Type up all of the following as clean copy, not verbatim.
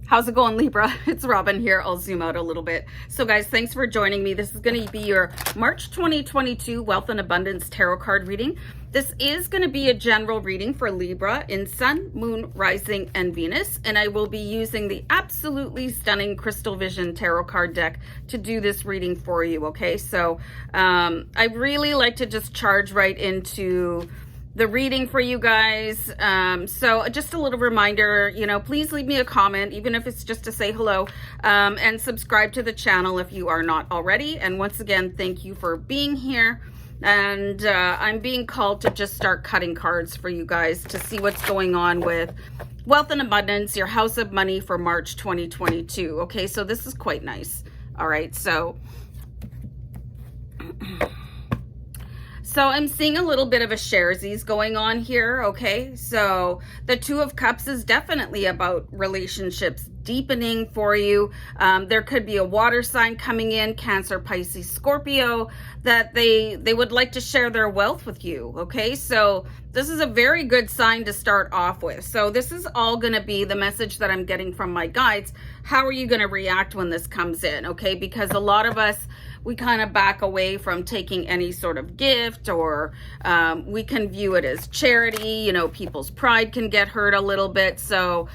How's it going, Libra? It's Robin here. I'll zoom out a little bit. So guys, thanks for joining me. This is going to be your March 2022 Wealth and Abundance Tarot card reading. This is going to be a general reading for Libra in Sun, Moon, Rising, and Venus. And I will be using the absolutely stunning Crystal Vision Tarot card deck to do this reading for you, okay? So I really like to just charge right into the reading for you guys. So just a little reminder, please leave me a comment, even if it's just to say hello, and subscribe to the channel if you are not already. And once again, thank you for being here. And I'm being called to just start cutting cards for you guys to see what's going on with Wealth and Abundance, your house of money for March 2022. Okay, so this is quite nice. All right, so I'm seeing a little bit of a sharesies going on here, okay? So the Two of Cups is definitely about relationships deepening for you. There could be a water sign coming in, Cancer, Pisces, Scorpio, that they would like to share their wealth with you, okay? So this is a very good sign to start off with. So this is all going to be the message that I'm getting from my guides. How are you going to react when this comes in, okay? Because a lot of us, we kind of back away from taking any sort of gift, or we can view it as charity. People's pride can get hurt a little bit. So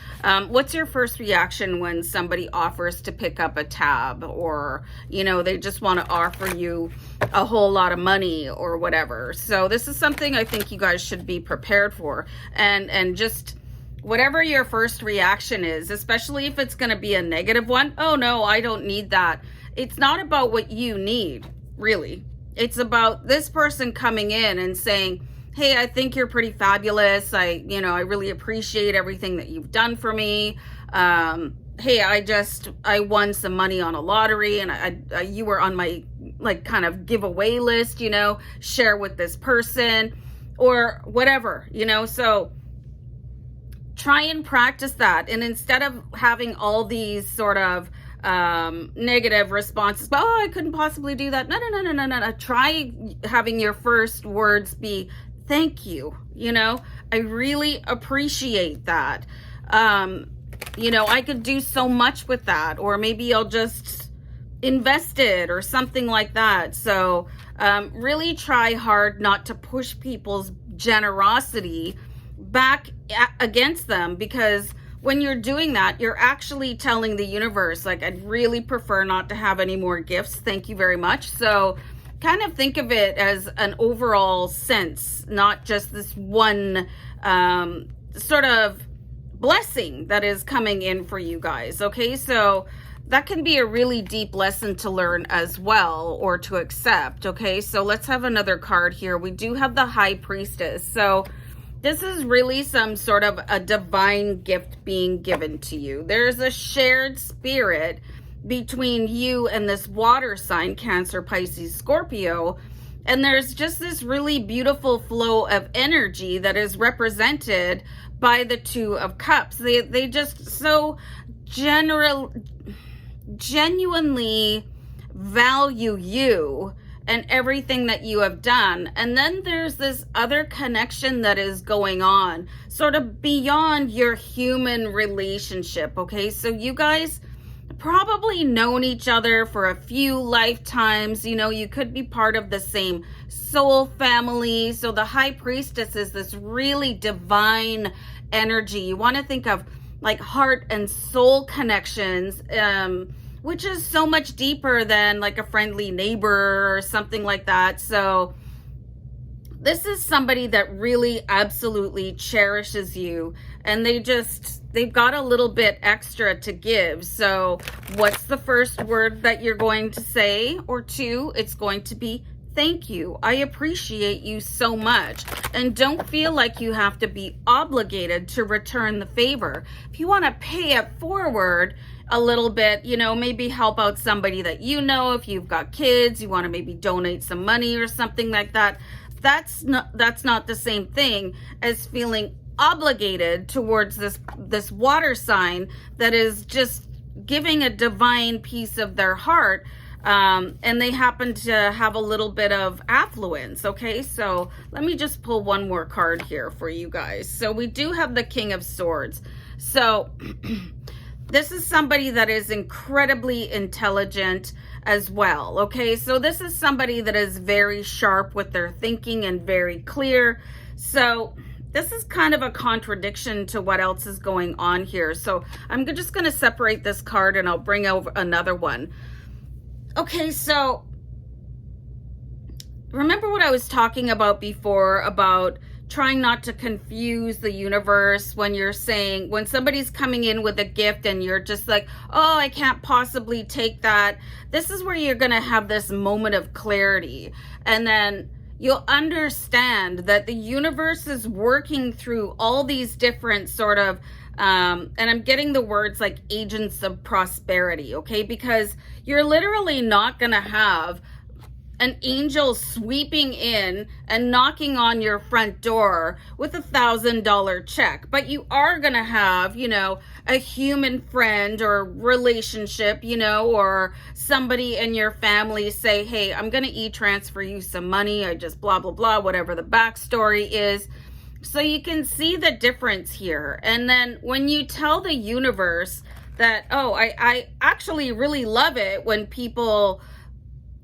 what's your first reaction when somebody offers to pick up a tab, or, they just want to offer you a whole lot of money or whatever? So this is something I think you guys should be prepared for, and just whatever your first reaction is, especially if it's going to be a negative one. Oh no, I don't need that. It's not about what you need, really. It's about this person coming in and saying, hey, I think you're pretty fabulous. I really appreciate everything that you've done for me. Hey, I won some money on a lottery, and you were on my kind of giveaway list, share with this person or whatever, so try and practice that. And instead of having all these sort of negative responses, oh, I couldn't possibly do that. No. Try having your first words be, thank you. I really appreciate that. I could do so much with that, or maybe I'll just invest it or something like that. So really try hard not to push people's generosity back against them, because when you're doing that, you're actually telling the universe, I'd really prefer not to have any more gifts. Thank you very much. So kind of think of it as an overall sense, not just this one sort of blessing that is coming in for you guys. Okay, so that can be a really deep lesson to learn as well, or to accept. Okay, so let's have another card here. We do have the High Priestess. So this is really some sort of a divine gift being given to you. There's a shared spirit between you and this water sign, Cancer, Pisces, Scorpio. And there's just this really beautiful flow of energy that is represented by the Two of Cups. They just so genuinely value you and everything that you have done. And then there's this other connection that is going on, sort of beyond your human relationship, okay? So you guys probably known each other for a few lifetimes. You could be part of the same soul family. So the High Priestess is this really divine energy. You want to think of heart and soul connections, which is so much deeper than a friendly neighbor or something like that. So this is somebody that really absolutely cherishes you, and they've got a little bit extra to give. So what's the first word that you're going to say, or two? It's going to be thank you. I appreciate you so much. And don't feel like you have to be obligated to return the favor. If you want to pay it forward a little bit, maybe help out somebody that if you've got kids, you want to maybe donate some money or something like that. That's not the same thing as feeling obligated towards this water sign that is just giving a divine piece of their heart. And they happen to have a little bit of affluence. Okay, so let me just pull one more card here for you guys. So we do have the King of Swords. So This is somebody that is incredibly intelligent as well, okay? So this is somebody that is very sharp with their thinking and very clear. So this is kind of a contradiction to what else is going on here. So I'm just going to separate this card and I'll bring over another one. Okay, so remember what I was talking about before about trying not to confuse the universe when you're saying, when somebody's coming in with a gift and you're just like, oh, I can't possibly take that. This is where you're going to have this moment of clarity. And then you'll understand that the universe is working through all these different sort of, and I'm getting the words like agents of prosperity, okay? Because you're literally not going to have an angel sweeping in and knocking on your front door with $1,000 check, but you are gonna have, you know, a human friend or relationship, you know, or somebody in your family say, hey, I'm gonna e-transfer you some money, I just blah blah blah, whatever the backstory is. So you can see the difference here. And then when you tell the universe that, oh, I actually really love it when people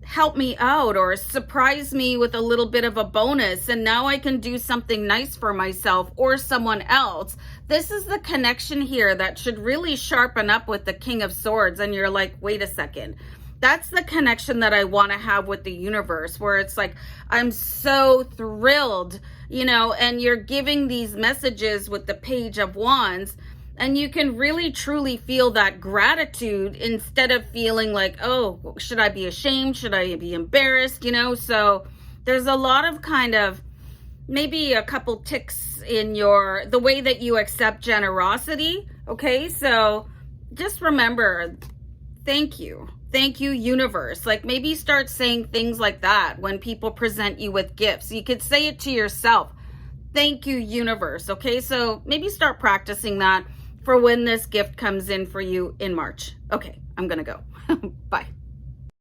help me out or surprise me with a little bit of a bonus, and now I can do something nice for myself or someone else. This is the connection here that should really sharpen up with the King of Swords. And you're like, wait a second, that's the connection that I want to have with the universe, where it's like, I'm so thrilled, you know, and you're giving these messages with the Page of Wands. And you can really truly feel that gratitude instead of feeling like, oh, should I be ashamed? Should I be embarrassed? You know, so there's a lot of kind of maybe a couple ticks in the way that you accept generosity. Okay, so just remember, thank you. Thank you, universe. Like maybe start saying things like that when people present you with gifts. You could say it to yourself. Thank you, universe. Okay, so maybe start practicing that for when this gift comes in for you in March. Okay, I'm gonna go. Bye.